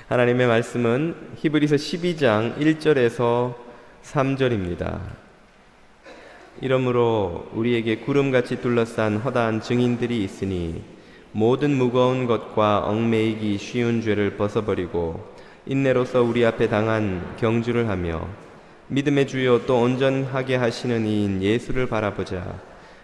하나님의 말씀은 히브리서 12장 1절에서 3절입니다. 이러므로 우리에게 구름같이 둘러싼 허다한 증인들이 있으니 모든 무거운 것과 얽매이기 쉬운 죄를 벗어버리고 인내로서 우리 앞에 당한 경주를 하며 믿음의 주요 또 온전하게 하시는 이인 예수를 바라보자.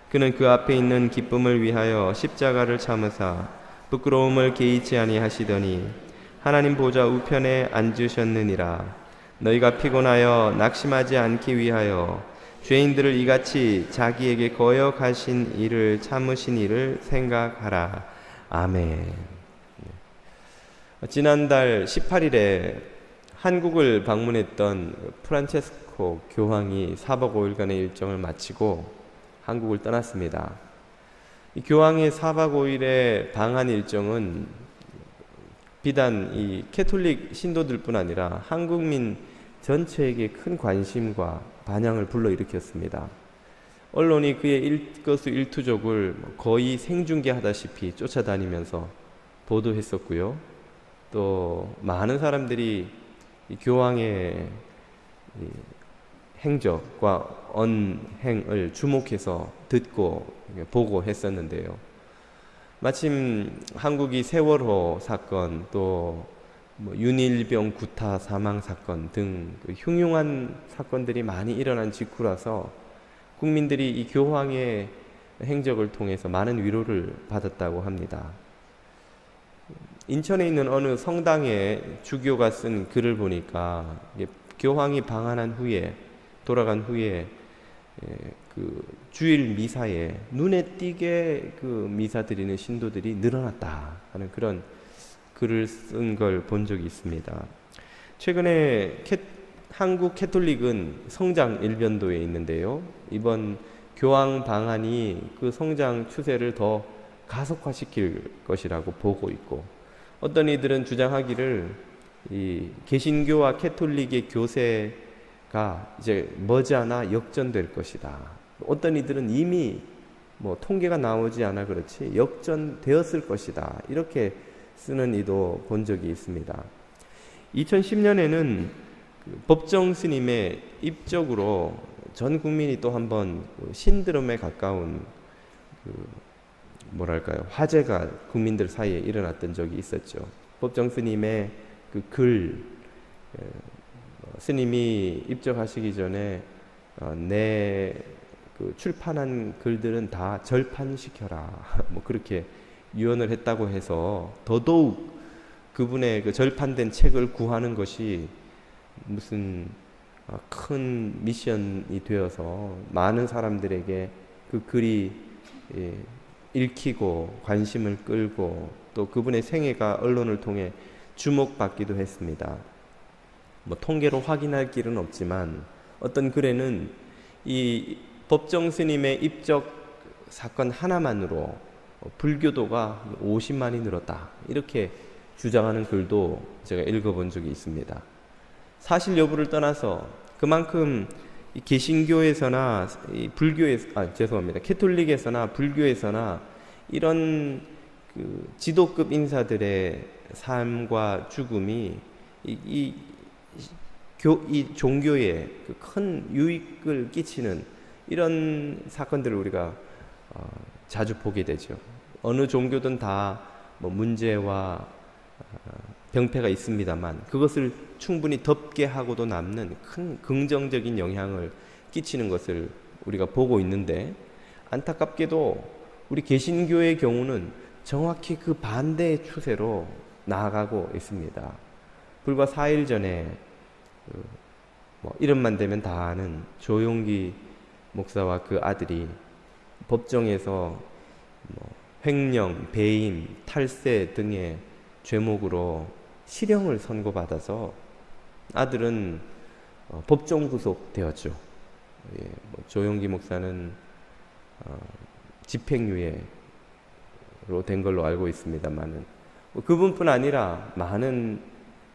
그는 그 앞에 있는 기쁨을 위하여 십자가를 참으사 부끄러움을 개의치 아니하시더니 하나님 보좌 우편에 앉으셨느니라. 너희가 피곤하여 낙심하지 않기 위하여 죄인들을 이같이 자기에게 거역하신 이를 참으신 이를 생각하라. 아멘. 지난달 18일에 한국을 방문했던 프란체스코 교황이 4박 5일간의 일정을 마치고 한국을 떠났습니다. 이 교황의 4박 5일의 방한 일정은 비단 이 캐톨릭 신도들뿐 아니라 한국민 전체에게 큰 관심과 반향을 불러일으켰습니다. 언론이 그의 일거수일투족을 거의 생중계하다시피 쫓아다니면서 보도했었고요. 또 많은 사람들이 이 교황의 이 행적과 언행을 주목해서 듣고 보고 했었는데요. 마침 한국이 세월호 사건 또 윤일병 구타 사망 사건 등 흉흉한 사건들이 많이 일어난 직후라서 국민들이 이 교황의 행적을 통해서 많은 위로를 받았다고 합니다. 인천에 있는 어느 성당에 주교가 쓴 글을 보니까 교황이 방한한 후에 돌아간 후에 그 주일 미사에 눈에 띄게 그 미사 드리는 신도들이 늘어났다 하는 그런 글을 쓴 걸 본 적이 있습니다. 최근에 한국 캐톨릭은 성장 일변도에 있는데요. 이번 교황 방한이 그 성장 추세를 더 가속화시킬 것이라고 보고 있고, 어떤 이들은 주장하기를 이 개신교와 캐톨릭의 교세가 이제 머지않아 역전될 것이다. 어떤 이들은 이미 통계가 나오지 않아 그렇지 역전되었을 것이다. 이렇게 쓰는 이도 본 적이 있습니다. 2010년에는 법정 스님의 입적으로 전 국민이 또 한번 신드롬에 가까운 화제가 국민들 사이에 일어났던 적이 있었죠. 법정 스님의 그 글, 스님이 입적하시기 전에 내 출판한 글들은 다 절판시켜라. 그렇게 유언을 했다고 해서 더더욱 그분의 그 절판된 책을 구하는 것이 무슨 큰 미션이 되어서 많은 사람들에게 그 글이 읽히고 관심을 끌고 또 그분의 생애가 언론을 통해 주목받기도 했습니다. 통계로 확인할 길은 없지만 어떤 글에는 이 법정 스님의 입적 사건 하나만으로 불교도가 50만이 늘었다, 이렇게 주장하는 글도 제가 읽어본 적이 있습니다. 사실 여부를 떠나서 그만큼 개신교에서나 캐톨릭에서나 불교에서나 이런 지도급 인사들의 삶과 죽음이 이 종교에 큰 유익을 끼치는 이런 사건들을 우리가 자주 보게 되죠. 어느 종교든 다 문제와 병폐가 있습니다만 그것을 충분히 덮게 하고도 남는 큰 긍정적인 영향을 끼치는 것을 우리가 보고 있는데, 안타깝게도 우리 개신교의 경우는 정확히 그 반대의 추세로 나아가고 있습니다. 불과 4일 전에 이름만 대면 다 아는 조용기 목사와 그 아들이 법정에서 횡령, 배임, 탈세 등의 죄목으로 실형을 선고받아서 아들은 법정 구속되었죠. 조용기 목사는 집행유예로 된 걸로 알고 있습니다만은 그분뿐 아니라 많은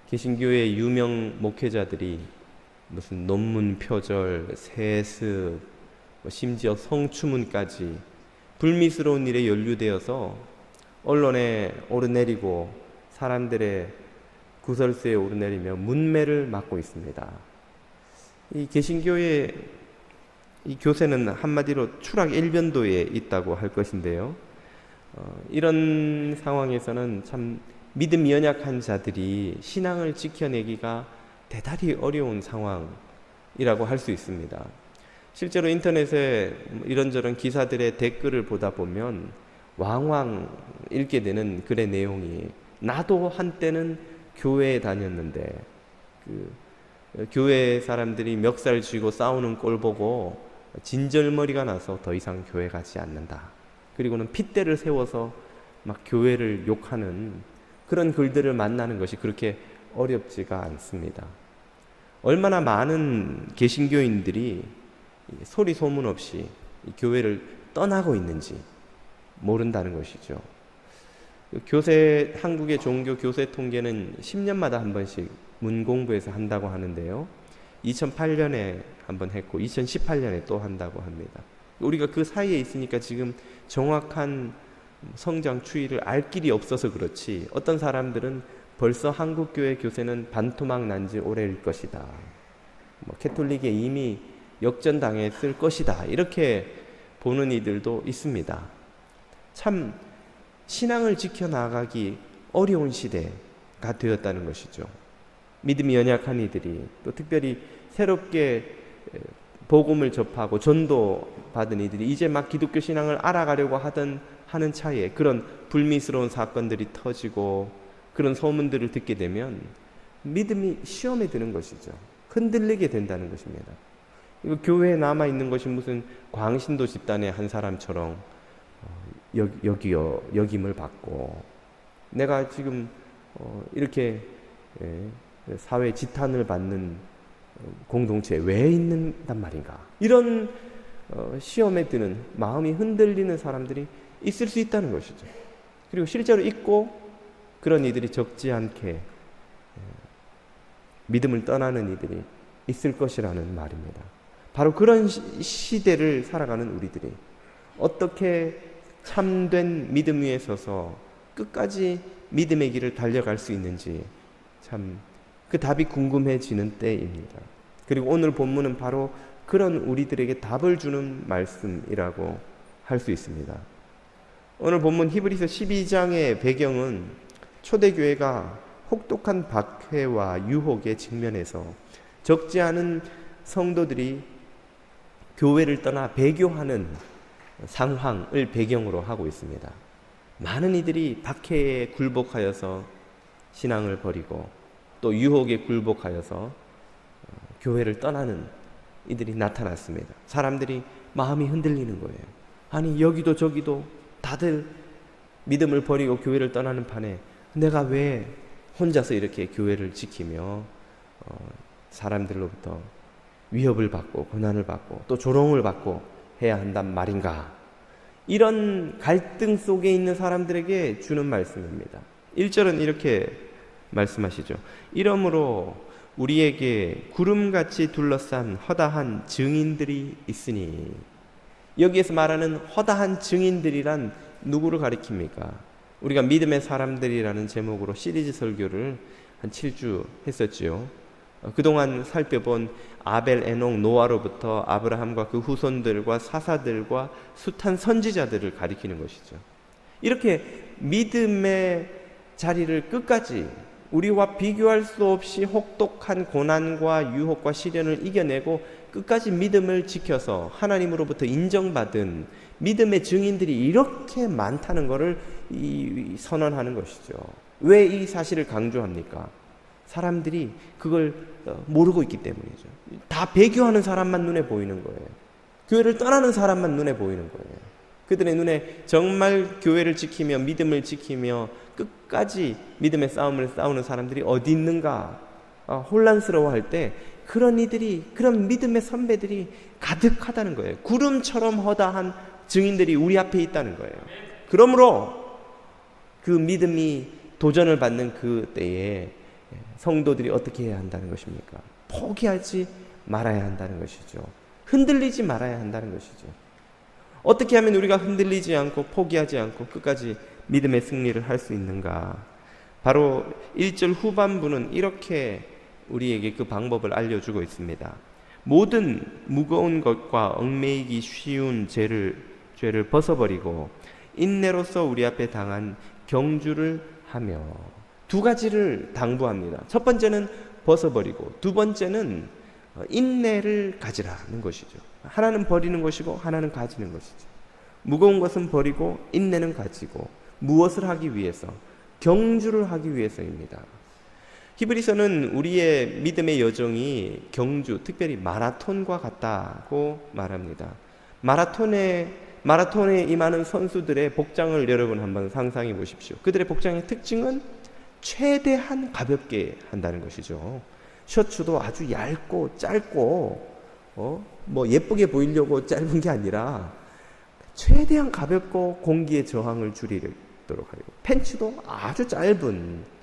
개신교의 유명 목회자들이 무슨 논문 표절, 세습, 심지어 성추문까지 불미스러운 일에 연루되어서 언론에 오르내리고 사람들의 구설수에 오르내리며 문매를 맞고 있습니다. 이 개신교의 이 교세는 한마디로 추락 일변도에 있다고 할 것인데요. 이런 상황에서는 참 믿음이 연약한 자들이 신앙을 지켜내기가 대단히 어려운 상황이라고 할 수 있습니다. 실제로 인터넷에 이런저런 기사들의 댓글을 보다 보면 왕왕 읽게 되는 글의 내용이, 나도 한때는 교회에 다녔는데 교회 사람들이 멱살 쥐고 싸우는 꼴 보고 진절머리가 나서 더 이상 교회 가지 않는다. 그리고는 핏대를 세워서 막 교회를 욕하는 그런 글들을 만나는 것이 그렇게 어렵지가 않습니다. 얼마나 많은 개신교인들이 소리 소문 없이 교회를 떠나고 있는지 모른다는 것이죠. 한국의 종교 교세 통계는 10년마다 한 번씩 문공부에서 한다고 하는데요. 2008년에 한 번 했고 2018년에 또 한다고 합니다. 우리가 그 사이에 있으니까 지금 정확한 성장 추이를 알 길이 없어서 그렇지, 어떤 사람들은 벌써 한국교회 교세는 반토막 난 지 오래일 것이다, 캐톨릭에 이미 역전당했을 것이다, 이렇게 보는 이들도 있습니다. 참 신앙을 지켜나가기 어려운 시대가 되었다는 것이죠. 믿음이 연약한 이들이, 또 특별히 새롭게 복음을 접하고 전도 받은 이들이 이제 막 기독교 신앙을 알아가려고 하는 차에 그런 불미스러운 사건들이 터지고 그런 소문들을 듣게 되면 믿음이 시험에 드는 것이죠. 흔들리게 된다는 것입니다. 이거 교회에 남아있는 것이 무슨 광신도 집단의 한 사람처럼 역임을 받고, 내가 지금 이렇게 사회 지탄을 받는 공동체에 왜 있는단 말인가, 이런 시험에 드는, 마음이 흔들리는 사람들이 있을 수 있다는 것이죠. 그리고 실제로 있고 그런 이들이 적지 않게 믿음을 떠나는 이들이 있을 것이라는 말입니다. 바로 그런 시대를 살아가는 우리들이 어떻게 참된 믿음 위에 서서 끝까지 믿음의 길을 달려갈 수 있는지 참 그 답이 궁금해지는 때입니다. 그리고 오늘 본문은 바로 그런 우리들에게 답을 주는 말씀이라고 할 수 있습니다. 오늘 본문 히브리서 12장의 배경은 초대교회가 혹독한 박해와 유혹에 직면해서 적지 않은 성도들이 교회를 떠나 배교하는 상황을 배경으로 하고 있습니다. 많은 이들이 박해에 굴복하여서 신앙을 버리고 또 유혹에 굴복하여서 교회를 떠나는 이들이 나타났습니다. 사람들이 마음이 흔들리는 거예요. 아니, 여기도 저기도 다들 믿음을 버리고 교회를 떠나는 판에 내가 왜 혼자서 이렇게 교회를 지키며 사람들로부터 위협을 받고 고난을 받고 또 조롱을 받고 해야 한단 말인가. 이런 갈등 속에 있는 사람들에게 주는 말씀입니다. 1절은 이렇게 말씀하시죠. 이러므로 우리에게 구름같이 둘러싼 허다한 증인들이 있으니, 여기에서 말하는 허다한 증인들이란 누구를 가리킵니까? 우리가 믿음의 사람들이라는 제목으로 시리즈 설교를 한 7주 했었지요. 그동안 살펴본 아벨, 에녹, 노아로부터 아브라함과 그 후손들과 사사들과 숱한 선지자들을 가리키는 것이죠. 이렇게 믿음의 자리를 끝까지 우리와 비교할 수 없이 혹독한 고난과 유혹과 시련을 이겨내고 끝까지 믿음을 지켜서 하나님으로부터 인정받은 믿음의 증인들이 이렇게 많다는 것을 선언하는 것이죠. 왜 이 사실을 강조합니까? 사람들이 그걸 모르고 있기 때문이죠. 다 배교하는 사람만 눈에 보이는 거예요. 교회를 떠나는 사람만 눈에 보이는 거예요. 그들의 눈에 정말 교회를 지키며 믿음을 지키며 끝까지 믿음의 싸움을 싸우는 사람들이 어디 있는가 혼란스러워할 때 그런 믿음의 선배들이 가득하다는 거예요. 구름처럼 허다한 증인들이 우리 앞에 있다는 거예요. 그러므로 그 믿음이 도전을 받는 그 때에 성도들이 어떻게 해야 한다는 것입니까? 포기하지 말아야 한다는 것이죠. 흔들리지 말아야 한다는 것이죠. 어떻게 하면 우리가 흔들리지 않고 포기하지 않고 끝까지 믿음의 승리를 할 수 있는가? 바로 1절 후반부는 이렇게 우리에게 그 방법을 알려주고 있습니다. 모든 무거운 것과 얽매이기 쉬운 죄를 벗어버리고 인내로서 우리 앞에 당한 경주를 하며, 두 가지를 당부합니다. 첫 번째는 벗어버리고, 두 번째는 인내를 가지라는 것이죠. 하나는 버리는 것이고 하나는 가지는 것이죠. 무거운 것은 버리고 인내는 가지고, 무엇을 하기 위해서? 경주를 하기 위해서입니다. 히브리서는 우리의 믿음의 여정이 경주, 특별히 마라톤과 같다고 말합니다. 마라톤에 임하는 선수들의 복장을 여러분 한번 상상해 보십시오. 그들의 복장의 특징은 최대한 가볍게 한다는 것이죠. 셔츠도 아주 얇고 짧고 뭐 예쁘게 보이려고 짧은 게 아니라 최대한 가볍고 공기의 저항을 줄이도록 하고, 팬츠도 아주 짧은,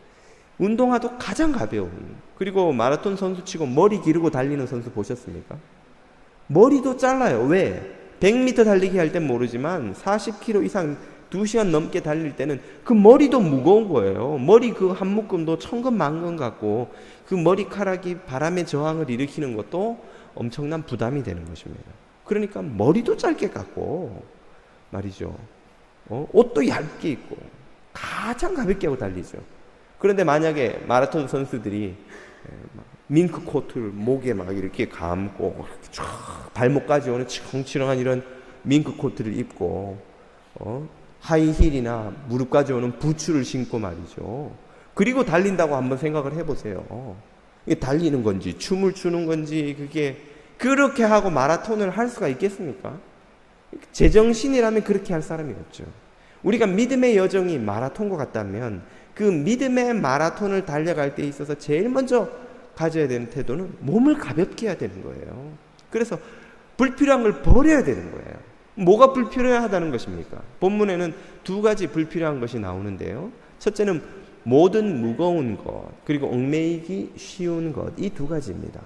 운동화도 가장 가벼운, 그리고 마라톤 선수치고 머리 기르고 달리는 선수 보셨습니까? 머리도 잘라요. 왜? 100m 달리기 할 땐 모르지만 40km 이상 2시간 넘게 달릴 때는 그 머리도 무거운 거예요. 머리 그 한 묶음도 천근 만근 같고, 그 머리카락이 바람의 저항을 일으키는 것도 엄청난 부담이 되는 것입니다. 그러니까 머리도 짧게 깎고 말이죠. 옷도 얇게 입고 가장 가볍게 하고 달리죠. 그런데 만약에 마라톤 선수들이 밍크 코트를 목에 막 이렇게 감고 쫙 발목까지 오는 치렁치렁한 이런 밍크 코트를 입고 하이힐이나 무릎까지 오는 부츠를 신고 말이죠. 그리고 달린다고 한번 생각을 해보세요. 이게 달리는 건지 춤을 추는 건지, 그게 그렇게 하고 마라톤을 할 수가 있겠습니까? 제정신이라면 그렇게 할 사람이 없죠. 우리가 믿음의 여정이 마라톤과 같다면 그 믿음의 마라톤을 달려갈 때 있어서 제일 먼저 가져야 되는 태도는 몸을 가볍게 해야 되는 거예요. 그래서 불필요한 걸 버려야 되는 거예요. 뭐가 불필요하다는 것입니까? 본문에는 두 가지 불필요한 것이 나오는데요. 첫째는 모든 무거운 것, 그리고 얽매이기 쉬운 것, 이 두 가지입니다.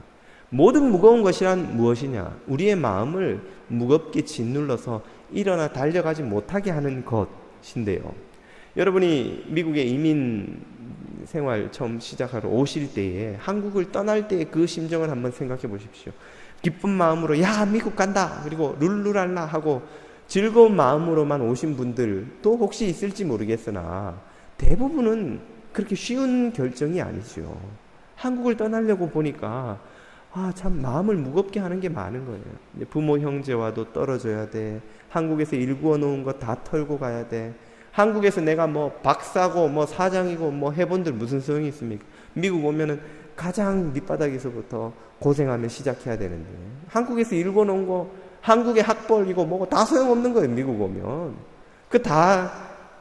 모든 무거운 것이란 무엇이냐? 우리의 마음을 무겁게 짓눌러서 일어나 달려가지 못하게 하는 것인데요. 여러분이 미국에 이민 생활 처음 시작하러 오실 때에, 한국을 떠날 때의 그 심정을 한번 생각해 보십시오. 기쁜 마음으로 야 미국 간다, 그리고 룰루랄라 하고 즐거운 마음으로만 오신 분들도 혹시 있을지 모르겠으나 대부분은 그렇게 쉬운 결정이 아니죠. 한국을 떠나려고 보니까 참 마음을 무겁게 하는 게 많은 거예요. 부모 형제와도 떨어져야 돼. 한국에서 일구어 놓은 거 다 털고 가야 돼. 한국에서 내가 뭐 박사고 뭐 사장이고 뭐 해본들 무슨 소용이 있습니까? 미국 오면은 가장 밑바닥에서부터 고생하며 시작해야 되는데, 한국에서 일궈 놓은 거, 한국의 학벌이고 뭐고 다 소용없는 거예요. 미국 오면 그 다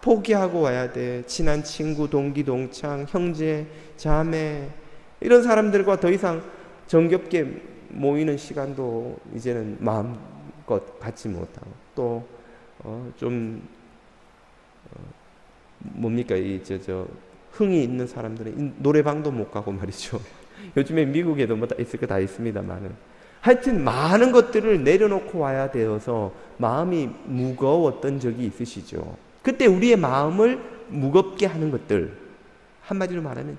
포기하고 와야 돼. 친한 친구, 동기, 동창, 형제, 자매, 이런 사람들과 더 이상 정겹게 모이는 시간도 이제는 마음껏 갖지 못하고, 또 뭡니까 흥이 있는 사람들은 노래방도 못 가고 말이죠. 요즘에 미국에도 뭐 다 있을 거 다 있습니다만은, 하여튼 많은 것들을 내려놓고 와야 되어서 마음이 무거웠던 적이 있으시죠. 그때 우리의 마음을 무겁게 하는 것들, 한마디로 말하면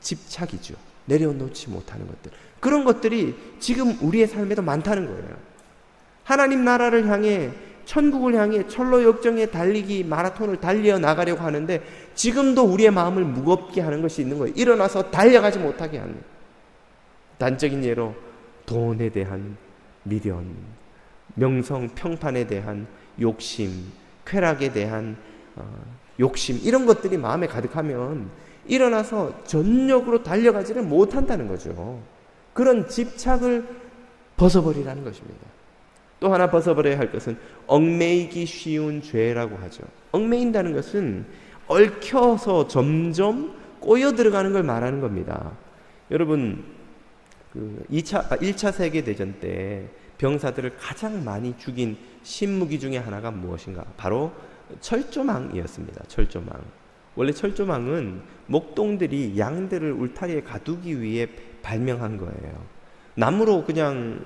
집착이죠. 내려놓지 못하는 것들, 그런 것들이 지금 우리의 삶에도 많다는 거예요. 하나님 나라를 향해, 천국을 향해 철로 역정에 달리기, 마라톤을 달려 나가려고 하는데 지금도 우리의 마음을 무겁게 하는 것이 있는 거예요. 일어나서 달려가지 못하게 하는. 단적인 예로 돈에 대한 미련, 명성 평판에 대한 욕심, 쾌락에 대한 욕심, 이런 것들이 마음에 가득하면 일어나서 전력으로 달려가지를 못한다는 거죠. 그런 집착을 벗어버리라는 것입니다. 또 하나 벗어버려야 할 것은 얽매이기 쉬운 죄라고 하죠. 얽매인다는 것은 얽혀서 점점 꼬여 들어가는 걸 말하는 겁니다. 여러분, 1차 세계대전 때 병사들을 가장 많이 죽인 신무기 중에 하나가 무엇인가? 바로 철조망이었습니다. 철조망. 원래 철조망은 목동들이 양들을 울타리에 가두기 위해 발명한 거예요. 나무로 그냥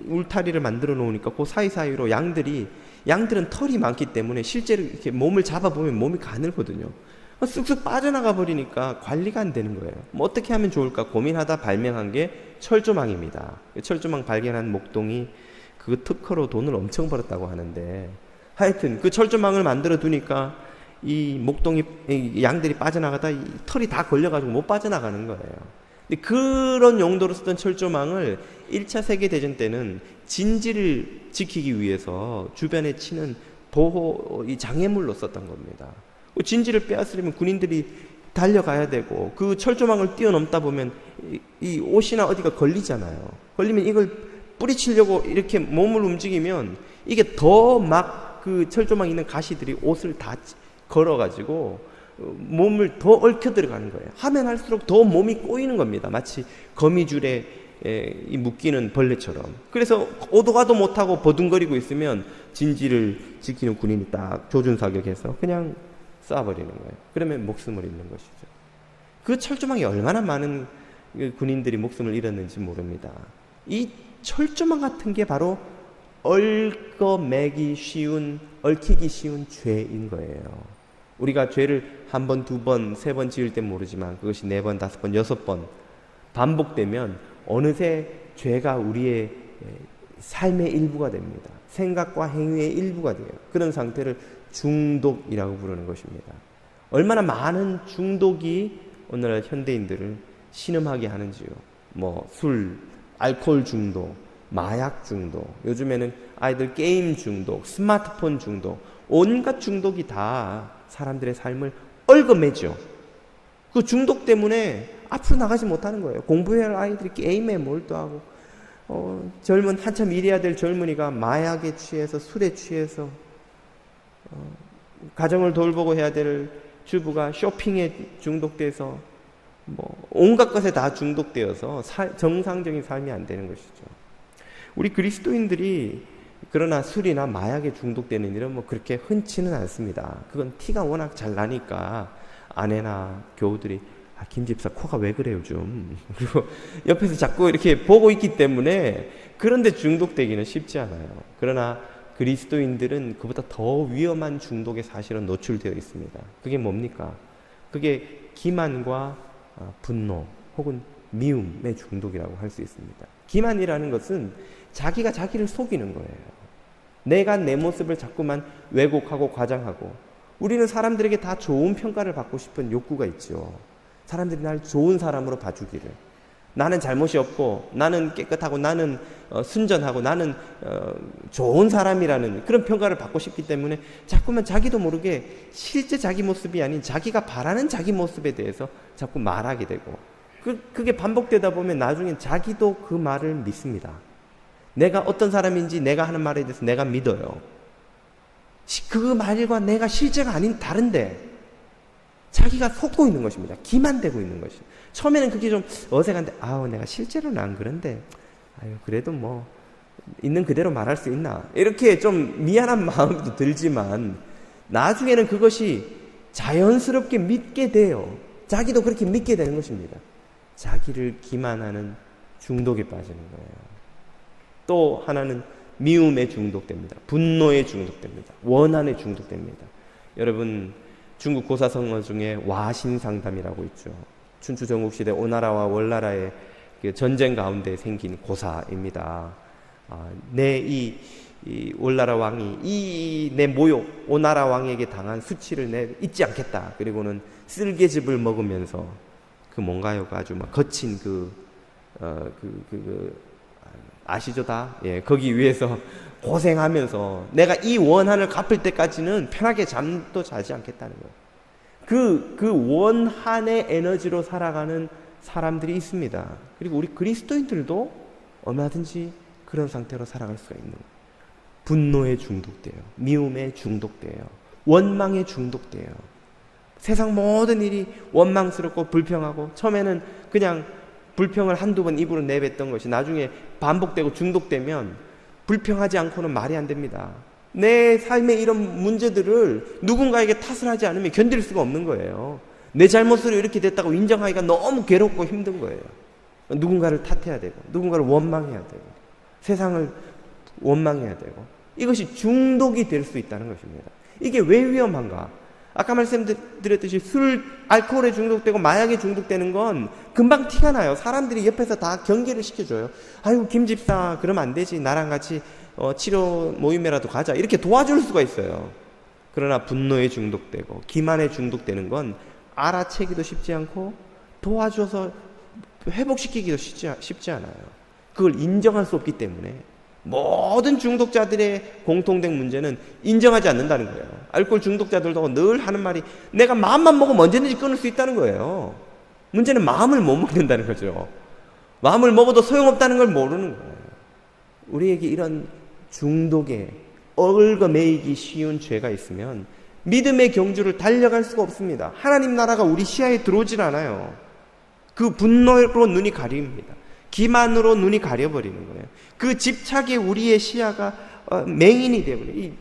울타리를 만들어 놓으니까 그 사이사이로 양들은 털이 많기 때문에 실제로 이렇게 몸을 잡아보면 몸이 가늘거든요. 쑥쑥 빠져나가 버리니까 관리가 안 되는 거예요. 뭐 어떻게 하면 좋을까 고민하다 발명한 게 철조망입니다. 철조망 발견한 목동이 그 특허로 돈을 엄청 벌었다고 하는데, 하여튼 그 철조망을 만들어 두니까 이 목동이, 이 양들이 빠져나가다 이 털이 다 걸려가지고 못 빠져나가는 거예요. 근데 그런 용도로 쓰던 철조망을 1차 세계대전 때는 진지를 지키기 위해서 주변에 치는 보호 이 장애물로 썼던 겁니다. 진지를 빼앗으려면 군인들이 달려가야 되고, 그 철조망을 뛰어넘다 보면 이 옷이나 어디가 걸리잖아요. 걸리면 이걸 뿌리치려고 이렇게 몸을 움직이면 이게 더 막 그 철조망에 있는 가시들이 옷을 다 걸어가지고 몸을 더 얽혀 들어가는 거예요. 하면 할수록 더 몸이 꼬이는 겁니다. 마치 거미줄에 이 묶이는 벌레처럼. 그래서 오도 가도 못하고 버둥거리고 있으면 진지를 지키는 군인이 딱 조준사격해서 그냥 쏴버리는 거예요. 그러면 목숨을 잃는 것이죠. 그 철조망이 얼마나 많은 군인들이 목숨을 잃었는지 모릅니다. 이 철조망 같은 게 바로 얽히기 쉬운 죄인 거예요. 우리가 죄를 한 번, 두 번, 세 번 지을 땐 모르지만 그것이 네 번, 다섯 번, 여섯 번 반복되면 어느새 죄가 우리의 삶의 일부가 됩니다. 생각과 행위의 일부가 돼요. 그런 상태를 중독이라고 부르는 것입니다. 얼마나 많은 중독이 오늘날 현대인들을 신음하게 하는지요. 뭐 술, 알코올 중독, 마약 중독, 요즘에는 아이들 게임 중독, 스마트폰 중독, 온갖 중독이 다 사람들의 삶을 얽어매죠. 그 중독 때문에 앞으로 나가지 못하는 거예요. 공부해야 할 아이들이 게임에 몰두하고, 젊은 한참 일해야 될 젊은이가 마약에 취해서, 술에 취해서, 가정을 돌보고 해야 될 주부가 쇼핑에 중독돼서, 뭐 온갖 것에 다 중독되어서 정상적인 삶이 안 되는 것이죠. 우리 그리스도인들이 그러나 술이나 마약에 중독되는 일은 뭐 그렇게 흔치는 않습니다. 그건 티가 워낙 잘 나니까 아내나 교우들이 김 집사 코가 왜 그래 요즘, 그리고 옆에서 자꾸 이렇게 보고 있기 때문에 그런데 중독되기는 쉽지 않아요. 그러나 그리스도인들은 그보다 더 위험한 중독에 사실은 노출되어 있습니다. 그게 뭡니까? 그게 기만과 분노 혹은 미움의 중독이라고 할 수 있습니다. 기만이라는 것은 자기가 자기를 속이는 거예요. 내가 내 모습을 자꾸만 왜곡하고 과장하고, 우리는 사람들에게 다 좋은 평가를 받고 싶은 욕구가 있죠. 사람들이 날 좋은 사람으로 봐주기를, 나는 잘못이 없고 나는 깨끗하고 나는 순전하고 나는 좋은 사람이라는 그런 평가를 받고 싶기 때문에 자꾸만 자기도 모르게 실제 자기 모습이 아닌 자기가 바라는 자기 모습에 대해서 자꾸 말하게 되고, 그게 반복되다 보면 나중엔 자기도 그 말을 믿습니다. 내가 어떤 사람인지 내가 하는 말에 대해서 내가 믿어요. 그 말과 내가 실제가 아닌 다른데 자기가 속고 있는 것입니다. 기만되고 있는 것이죠. 처음에는 그게 좀 어색한데, 내가 실제로는 안 그런데, 그래도 뭐 있는 그대로 말할 수 있나, 이렇게 좀 미안한 마음도 들지만 나중에는 그것이 자연스럽게 믿게 돼요. 자기도 그렇게 믿게 되는 것입니다. 자기를 기만하는 중독에 빠지는 거예요. 또 하나는 미움에 중독됩니다. 분노에 중독됩니다. 원한에 중독됩니다. 여러분, 중국 고사성어 중에 와신상담이라고 있죠. 춘추 전국시대 오나라와 월나라의 전쟁 가운데 생긴 고사입니다. 내 월나라 왕이 내 모욕, 오나라 왕에게 당한 수치를 내 잊지 않겠다. 그리고는 쓸개즙을 먹으면서 그 뭔가요가 아주 막 거친 아시죠 다? 예, 거기 위해서 고생하면서 내가 이 원한을 갚을 때까지는 편하게 잠도 자지 않겠다는 거예요. 그 원한의 에너지로 살아가는 사람들이 있습니다. 그리고 우리 그리스도인들도 얼마든지 그런 상태로 살아갈 수가 있는 거예요. 분노에 중독돼요. 미움에 중독돼요. 원망에 중독돼요. 세상 모든 일이 원망스럽고 불평하고, 처음에는 그냥 불평을 한두 번 입으로 내뱉던 것이 나중에 반복되고 중독되면 불평하지 않고는 말이 안 됩니다. 내 삶의 이런 문제들을 누군가에게 탓을 하지 않으면 견딜 수가 없는 거예요. 내 잘못으로 이렇게 됐다고 인정하기가 너무 괴롭고 힘든 거예요. 누군가를 탓해야 되고, 누군가를 원망해야 되고, 세상을 원망해야 되고, 이것이 중독이 될 수 있다는 것입니다. 이게 왜 위험한가? 아까 말씀드렸듯이 술, 알코올에 중독되고 마약에 중독되는 건 금방 티가 나요. 사람들이 옆에서 다 경계를 시켜줘요. 아이고 김 집사 그러면 안 되지. 나랑 같이 치료 모임이라도 가자. 이렇게 도와줄 수가 있어요. 그러나 분노에 중독되고 기만에 중독되는 건 알아채기도 쉽지 않고 도와줘서 회복시키기도 쉽지 않아요. 그걸 인정할 수 없기 때문에 모든 중독자들의 공통된 문제는 인정하지 않는다는 거예요. 알코올 중독자들도 늘 하는 말이 내가 마음만 먹으면 언제든지 끊을 수 있다는 거예요. 문제는 마음을 못 먹는다는 거죠. 마음을 먹어도 소용없다는 걸 모르는 거예요. 우리에게 이런 중독에 얽어매이기 쉬운 죄가 있으면 믿음의 경주를 달려갈 수가 없습니다. 하나님 나라가 우리 시야에 들어오질 않아요. 그 분노로 눈이 가립니다. 기만으로 눈이 가려버리는 거예요. 그 집착에 우리의 시야가 맹인이 되어버려요.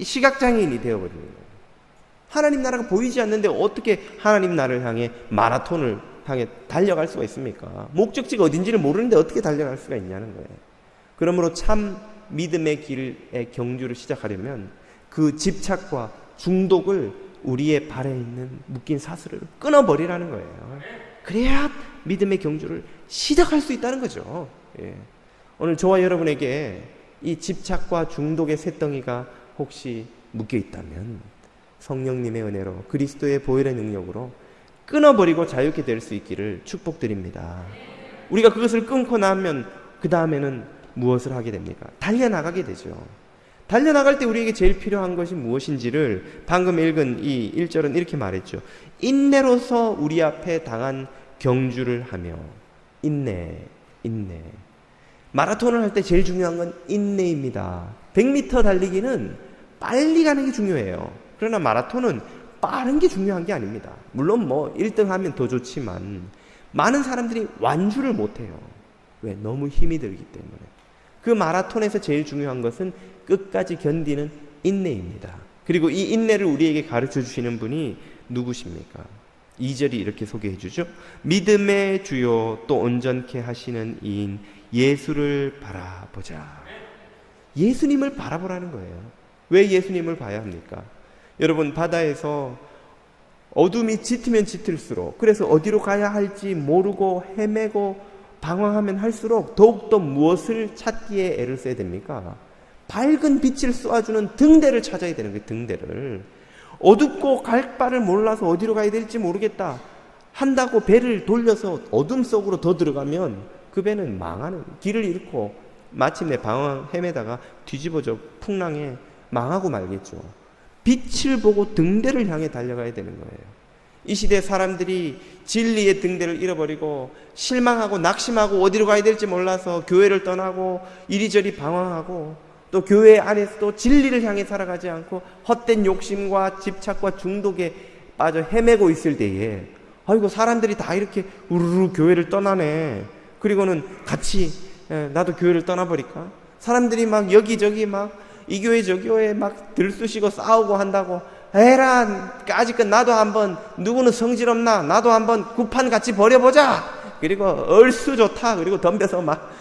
시각장애인이 되어버리는 거예요. 하나님 나라가 보이지 않는데 어떻게 하나님 나라를 향해 마라톤을 향해 달려갈 수가 있습니까? 목적지가 어딘지를 모르는데 어떻게 달려갈 수가 있냐는 거예요. 그러므로 참 믿음의 길의 경주를 시작하려면 그 집착과 중독을 우리의 발에 있는 묶인 사슬을 끊어버리라는 거예요. 그래야 믿음의 경주를 시작할 수 있다는 거죠. 예. 오늘 저와 여러분에게 이 집착과 중독의 쇳덩이가 혹시 묶여 있다면 성령님의 은혜로 그리스도의 보혈의 능력으로 끊어버리고 자유케 될 수 있기를 축복드립니다. 우리가 그것을 끊고 나면 그 다음에는 무엇을 하게 됩니까? 달려나가게 되죠. 달려나갈 때 우리에게 제일 필요한 것이 무엇인지를 방금 읽은 이 1절은 이렇게 말했죠. 인내로서 우리 앞에 당한 경주를 하며 인내. 마라톤을 할 때 제일 중요한 건 인내입니다. 100m 달리기는 빨리 가는 게 중요해요. 그러나 마라톤은 빠른 게 중요한 게 아닙니다. 물론 1등 하면 더 좋지만 많은 사람들이 완주를 못해요. 왜? 너무 힘이 들기 때문에. 그 마라톤에서 제일 중요한 것은 끝까지 견디는 인내입니다. 그리고 이 인내를 우리에게 가르쳐 주시는 분이 누구십니까? 2절이 이렇게 소개해 주죠. 믿음의 주요 또 온전케 하시는 이인 예수를 바라보자. 예수님을 바라보라는 거예요. 왜 예수님을 봐야 합니까? 여러분, 바다에서 어둠이 짙으면 짙을수록, 그래서 어디로 가야 할지 모르고 헤매고 방황하면 할수록 더욱더 무엇을 찾기에 애를 써야 됩니까? 밝은 빛을 쏘아주는 등대를 찾아야 되는 거예요. 등대를. 어둡고 갈 바를 몰라서 어디로 가야 될지 모르겠다 한다고 배를 돌려서 어둠 속으로 더 들어가면 그 배는 망하는, 길을 잃고 마침내 방황 헤매다가 뒤집어져 풍랑에 망하고 말겠죠. 빛을 보고 등대를 향해 달려가야 되는 거예요. 이 시대 사람들이 진리의 등대를 잃어버리고 실망하고 낙심하고 어디로 가야 될지 몰라서 교회를 떠나고 이리저리 방황하고 또 교회 안에서도 진리를 향해 살아가지 않고 헛된 욕심과 집착과 중독에 빠져 헤매고 있을 때에 아이고 사람들이 다 이렇게 우르르 교회를 떠나네. 그리고는 같이 나도 교회를 떠나버릴까? 사람들이 막 여기저기 막 이 교회 저 교회 막 들쑤시고 싸우고 한다고 에라 까짓것 나도 한번 누구는 성질없나 나도 한번 구판 같이 벌여보자. 그리고 얼쑤 좋다. 그리고 덤벼서 막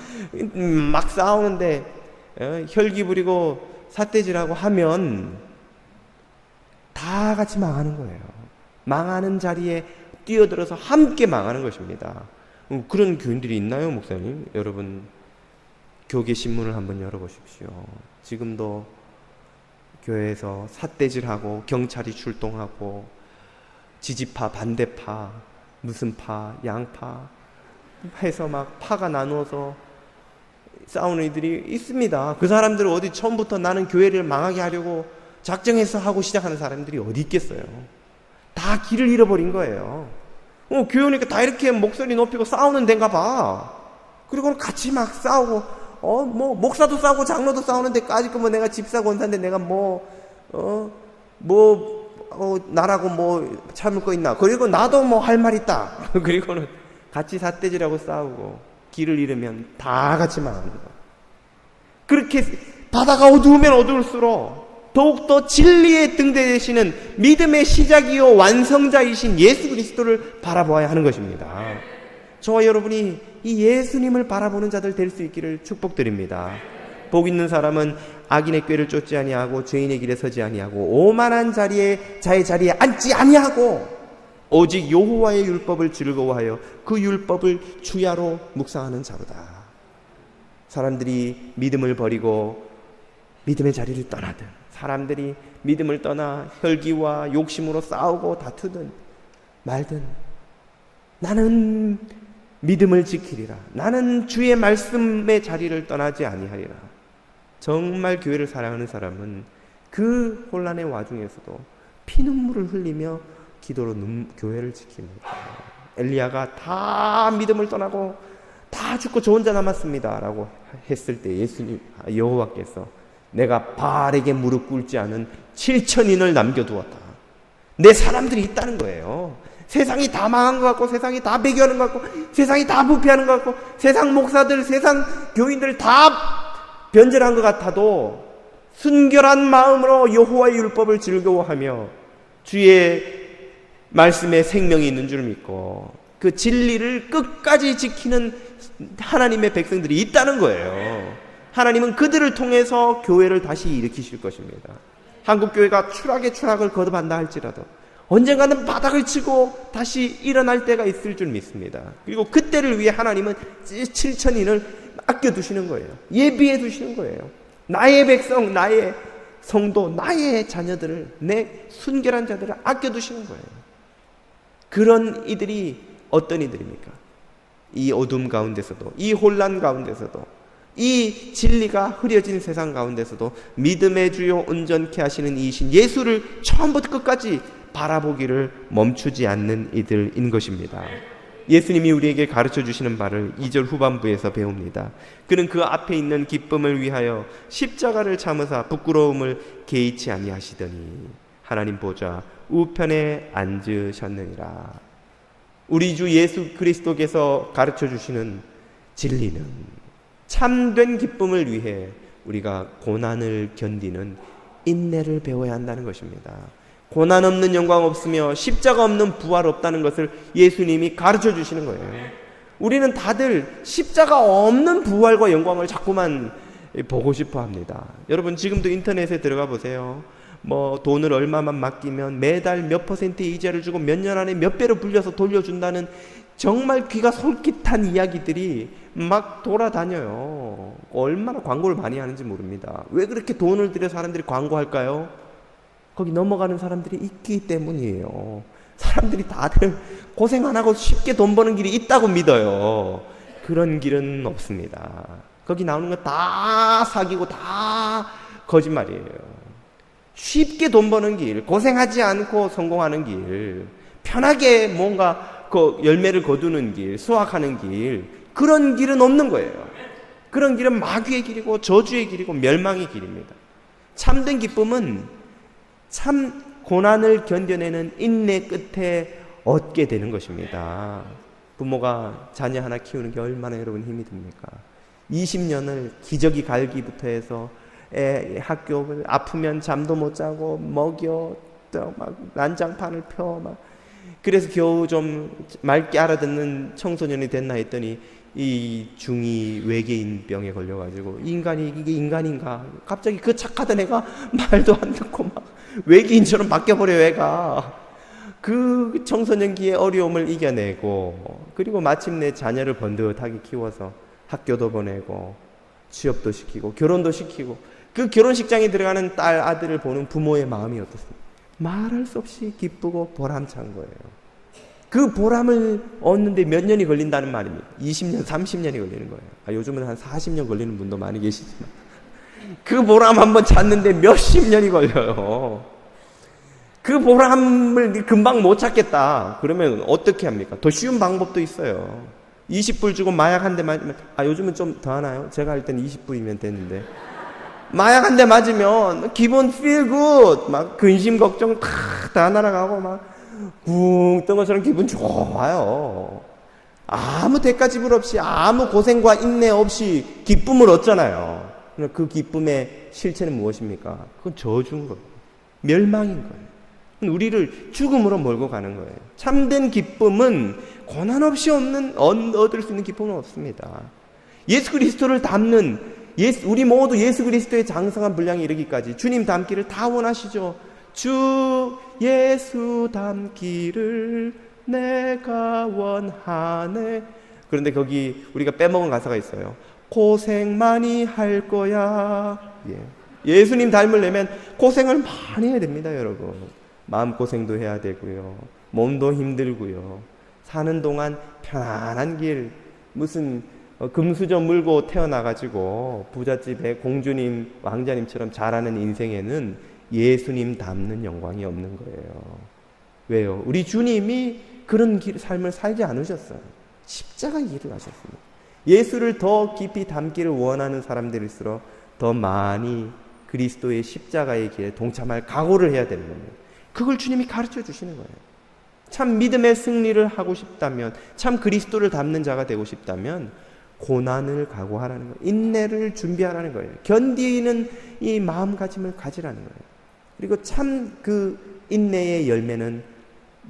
싸우는데 혈기 부리고 삿대질하고 하면 다 같이 망하는 거예요. 망하는 자리에 뛰어들어서 함께 망하는 것입니다. 그런 교인들이 있나요, 목사님? 여러분 교계 신문을 한번 열어보십시오. 지금도 교회에서 삿대질하고 경찰이 출동하고 지지파, 반대파, 무슨 파, 양파 해서 막 파가 나누어서 싸우는 이들이 있습니다. 그 사람들은 어디 처음부터 나는 교회를 망하게 하려고 작정해서 하고 시작하는 사람들이 어디 있겠어요. 다 길을 잃어버린 거예요. 교회 오니까 다 이렇게 목소리 높이고 싸우는 데인가 봐. 그리고 같이 막 싸우고 목사도 싸우고 장로도 싸우는데 까짓거 내가 집사 권사인데 내가 나라고 참을 거 있나. 그리고 나도 할 말 있다. 그리고는 같이 삿대질하고 싸우고 길을 잃으면 다 같이 망하는 거예요. 그렇게 바다가 어두우면 어두울수록 더욱더 진리의 등대 되시는 믿음의 시작이요 완성자이신 예수 그리스도를 바라보아야 하는 것입니다. 저와 여러분이 이 예수님을 바라보는 자들 될 수 있기를 축복드립니다. 복 있는 사람은 악인의 꾀를 쫓지 아니하고 죄인의 길에 서지 아니하고 오만한 자의 자리에 앉지 아니하고 오직 여호와의 율법을 즐거워하여 그 율법을 주야로 묵상하는 자로다. 사람들이 믿음을 버리고 믿음의 자리를 떠나든, 사람들이 믿음을 떠나 혈기와 욕심으로 싸우고 다투든 말든, 나는 믿음을 지키리라. 나는 주의 말씀의 자리를 떠나지 아니하리라. 정말 교회를 사랑하는 사람은 그 혼란의 와중에서도 피눈물을 흘리며 기도로 교회를 지킵니다. 엘리야가 다 믿음을 떠나고 다 죽고 저 혼자 남았습니다 라고 했을 때 예수님, 여호와께서 내가 바알에게 무릎 꿇지 않은 7,000인을 남겨두었다. 내 사람들이 있다는 거예요. 세상이 다 망한 것 같고, 세상이 다 배교하는 것 같고, 세상이 다 부패하는 것 같고, 세상 목사들, 세상 교인들 다 변절한 것 같아도 순결한 마음으로 여호와의 율법을 즐거워하며 주의 말씀에 생명이 있는 줄 믿고 그 진리를 끝까지 지키는 하나님의 백성들이 있다는 거예요. 하나님은 그들을 통해서 교회를 다시 일으키실 것입니다. 한국교회가 추락을 거듭한다 할지라도 언젠가는 바닥을 치고 다시 일어날 때가 있을 줄 믿습니다. 그리고 그때를 위해 하나님은 7,000인을 아껴두시는 거예요. 예비해 두시는 거예요. 나의 백성, 나의 성도, 나의 자녀들을, 내 순결한 자들을 아껴두시는 거예요. 그런 이들이 어떤 이들입니까? 이 어둠 가운데서도, 이 혼란 가운데서도, 이 진리가 흐려진 세상 가운데서도 믿음의 주요 온전케 하시는 이이신 예수를 처음부터 끝까지 바라보기를 멈추지 않는 이들인 것입니다. 예수님이 우리에게 가르쳐 주시는 바를 2절 후반부에서 배웁니다. 그는 그 앞에 있는 기쁨을 위하여 십자가를 참으사 부끄러움을 개의치 아니하시더니 하나님 보좌 우편에 앉으셨느니라. 우리 주 예수 그리스도께서 가르쳐 주시는 진리는 참된 기쁨을 위해 우리가 고난을 견디는 인내를 배워야 한다는 것입니다. 고난 없는 영광 없으며 십자가 없는 부활 없다는 것을 예수님이 가르쳐 주시는 거예요. 우리는 다들 십자가 없는 부활과 영광을 자꾸만 보고 싶어 합니다. 여러분 지금도 인터넷에 들어가 보세요. 뭐 돈을 얼마만 맡기면 매달 몇 퍼센트의 이자를 주고 몇 년 안에 몇 배로 불려서 돌려준다는 정말 귀가 솔깃한 이야기들이 막 돌아다녀요. 얼마나 광고를 많이 하는지 모릅니다. 왜 그렇게 돈을 들여 사람들이 광고할까요? 거기 넘어가는 사람들이 있기 때문이에요. 사람들이 다들 고생 안 하고 쉽게 돈 버는 길이 있다고 믿어요. 그런 길은 없습니다. 거기 나오는 거 다 사기고 다 거짓말이에요. 쉽게 돈 버는 길, 고생하지 않고 성공하는 길, 편하게 뭔가 그 열매를 거두는 길, 수확하는 길, 그런 길은 없는 거예요. 그런 길은 마귀의 길이고 저주의 길이고 멸망의 길입니다. 참된 기쁨은 참 고난을 견뎌내는 인내 끝에 얻게 되는 것입니다. 부모가 자녀 하나 키우는 게 얼마나 여러분 힘이 듭니까? 20년을 기저귀 갈기부터 해서 학교 아프면 잠도 못 자고 먹여 또 막 난장판을 펴 막 그래서 겨우 좀 맑게 알아듣는 청소년이 됐나 했더니 이 중2 외계인병에 걸려가지고 인간이 이게 인간인가? 갑자기 그 착하던 애가 말도 안 듣고 막 외계인처럼 바뀌어버려요. 애가 그 청소년기의 어려움을 이겨내고 그리고 마침내 자녀를 번듯하게 키워서 학교도 보내고 취업도 시키고 결혼도 시키고 그 결혼식장에 들어가는 딸 아들을 보는 부모의 마음이 어떻습니까? 말할 수 없이 기쁘고 보람찬 거예요. 그 보람을 얻는데 몇 년이 걸린다는 말입니다. 20년, 30년이 걸리는 거예요. 요즘은 한 40년 걸리는 분도 많이 계시지만 그 보람 한번 찾는데 몇십 년이 걸려요. 그 보람을 금방 못 찾겠다. 그러면 어떻게 합니까? 더 쉬운 방법도 있어요. 20불 주고 마약 한 대 맞으면 요즘은 좀 더 하나요? 제가 할 때는 20불이면 됐는데 마약 한 대 맞으면 기본 feel good 막 근심 걱정 다 날아가고 막 붕 뜬 것처럼 기분 좋아요. 아무 대가 지불 없이 아무 고생과 인내 없이 기쁨을 얻잖아요. 그 기쁨의 실체는 무엇입니까? 그건 저주인 거예요. 멸망인 거예요. 우리를 죽음으로 몰고 가는 거예요. 참된 기쁨은 고난 없이 얻을 수 있는 기쁨은 없습니다. 예수 그리스도를 닮는 우리 모두 예수 그리스도의 장성한 분량에 이르기까지 주님 닮기를 다 원하시죠. 주 예수 닮기를 내가 원하네. 그런데 거기 우리가 빼먹은 가사가 있어요. 고생 많이 할 거야. 예수님 닮으려면 고생을 많이 해야 됩니다, 여러분. 마음고생도 해야 되고요, 몸도 힘들고요, 사는 동안 편안한 길, 무슨 금수저 물고 태어나가지고 부잣집에 공주님, 왕자님처럼 자라는 인생에는 예수님 닮는 영광이 없는 거예요. 왜요? 우리 주님이 그런 삶을 살지 않으셨어요. 십자가 길을 하셨습니다. 예수를 더 깊이 닮기를 원하는 사람들일수록 더 많이 그리스도의 십자가의 길에 동참할 각오를 해야 되는 겁니다. 그걸 주님이 가르쳐 주시는 거예요. 참 믿음의 승리를 하고 싶다면, 참 그리스도를 닮는 자가 되고 싶다면 고난을 각오하라는 거예요. 인내를 준비하라는 거예요. 견디는 이 마음가짐을 가지라는 거예요. 그리고 참 그 인내의 열매는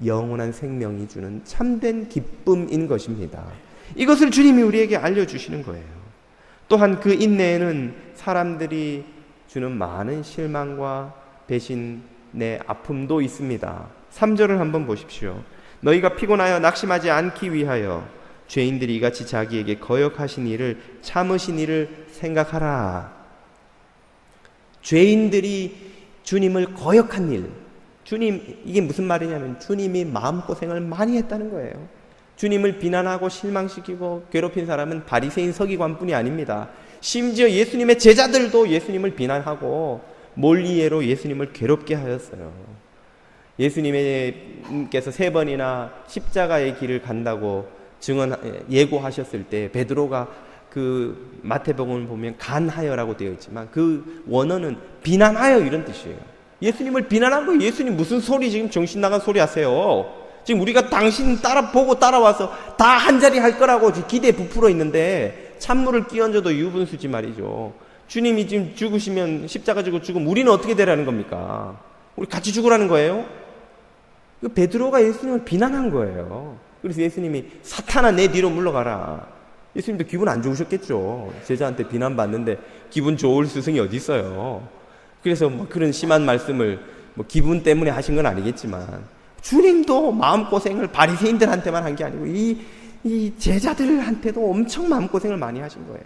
영원한 생명이 주는 참된 기쁨인 것입니다. 이것을 주님이 우리에게 알려주시는 거예요. 또한 그 인내에는 사람들이 주는 많은 실망과 배신의 아픔도 있습니다. 3절을 한번 보십시오. 너희가 피곤하여 낙심하지 않기 위하여 죄인들이 이같이 자기에게 거역하신 일을 참으신 일을 생각하라. 죄인들이 주님을 거역한 일, 이게 무슨 말이냐면 주님이 마음고생을 많이 했다는 거예요. 주님을 비난하고 실망시키고 괴롭힌 사람은 바리새인 서기관뿐이 아닙니다. 심지어 예수님의 제자들도 예수님을 비난하고 몰리에로 예수님을 괴롭게 하였어요. 예수님께서 3번이나 십자가의 길을 간다고 예고하셨을 때 베드로가 그 마태복음을 보면 간하여라고 되어 있지만 그 원어는 비난하여 이런 뜻이에요. 예수님을 비난하고, 예수님 무슨 소리 지금 정신 나간 소리 하세요? 지금 우리가 당신 따라와서 다 한자리 할 거라고 기대에 부풀어 있는데 찬물을 끼얹어도 유분수지 말이죠. 주님이 지금 죽으시면, 십자가 지고 죽으면 우리는 어떻게 되라는 겁니까? 우리 같이 죽으라는 거예요? 베드로가 예수님을 비난한 거예요. 그래서 예수님이 사탄아 내 뒤로 물러가라. 예수님도 기분 안 좋으셨겠죠. 제자한테 비난받는데 기분 좋을 스승이 어디 있어요. 그래서 그런 심한 말씀을 기분 때문에 하신 건 아니겠지만 주님도 마음고생을 바리새인들한테만 한 게 아니고 이 제자들한테도 엄청 마음고생을 많이 하신 거예요.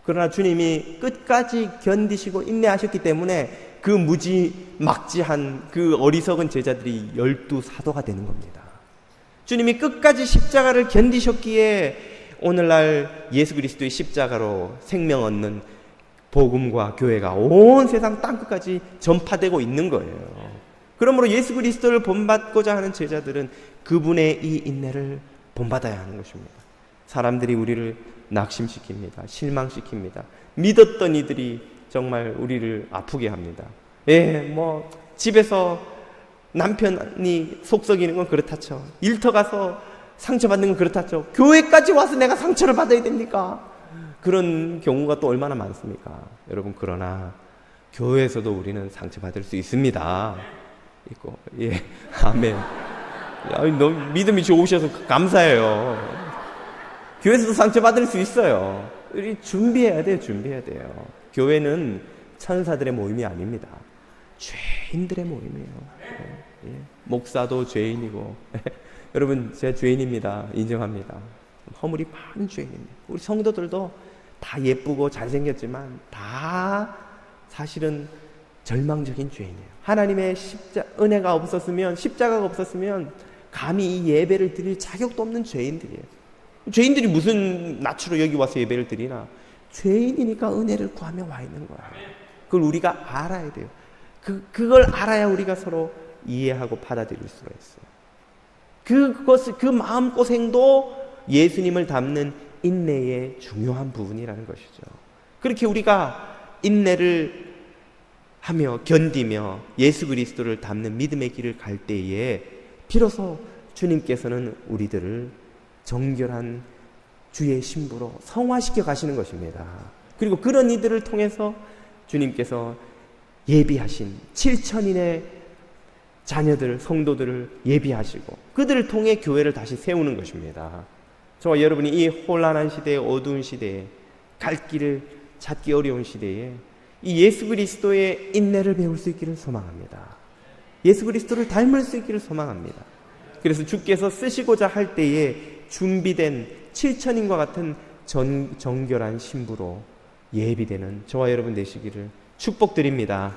그러나 주님이 끝까지 견디시고 인내하셨기 때문에 그 무지막지한 그 어리석은 제자들이 12사도가 되는 겁니다. 주님이 끝까지 십자가를 견디셨기에 오늘날 예수 그리스도의 십자가로 생명 얻는 복음과 교회가 온 세상 땅끝까지 전파되고 있는 거예요. 그러므로 예수 그리스도를 본받고자 하는 제자들은 그분의 이 인내를 본받아야 하는 것입니다. 사람들이 우리를 낙심시킵니다. 실망시킵니다. 믿었던 이들이 정말 우리를 아프게 합니다. 집에서 남편이 속썩이는 건 그렇다죠. 일터 가서 상처받는 건 그렇다죠. 교회까지 와서 내가 상처를 받아야 됩니까? 그런 경우가 또 얼마나 많습니까? 여러분, 그러나 교회에서도 우리는 상처받을 수 있습니다. 있고, 아멘. 너무 믿음이 좋으셔서 감사해요. 교회에서도 상처받을 수 있어요. 우리 준비해야 돼요. 교회는 천사들의 모임이 아닙니다. 죄인들의 모임이에요. 목사도 죄인이고 여러분, 제가 죄인입니다. 인정합니다. 허물이 많은 죄인입니다. 우리 성도들도 다 예쁘고 잘생겼지만 다 사실은 절망적인 죄인이에요. 하나님의 은혜가 없었으면, 십자가가 없었으면 감히 이 예배를 드릴 자격도 없는 죄인들이에요. 죄인들이 무슨 낯으로 여기 와서 예배를 드리나? 죄인이니까 은혜를 구하며 와 있는 거예요. 그걸 우리가 알아야 돼요. 그걸 알아야 우리가 서로 이해하고 받아들일 수가 있어요. 그 마음고생도 예수님을 닮는 인내의 중요한 부분이라는 것이죠. 그렇게 우리가 인내를 하며 견디며 예수 그리스도를 닮는 믿음의 길을 갈 때에 비로소 주님께서는 우리들을 정결한 주의 신부로 성화시켜 가시는 것입니다. 그리고 그런 이들을 통해서 주님께서 예비하신 7,000인의 자녀들, 성도들을 예비하시고 그들을 통해 교회를 다시 세우는 것입니다. 저와 여러분이 이 혼란한 시대에, 어두운 시대에 갈 길을 찾기 어려운 시대에 이 예수 그리스도의 인내를 배울 수 있기를 소망합니다. 예수 그리스도를 닮을 수 있기를 소망합니다. 그래서 주께서 쓰시고자 할 때에 준비된 7천인과 같은 정결한 신부로 예비되는 저와 여러분 되시기를 축복드립니다.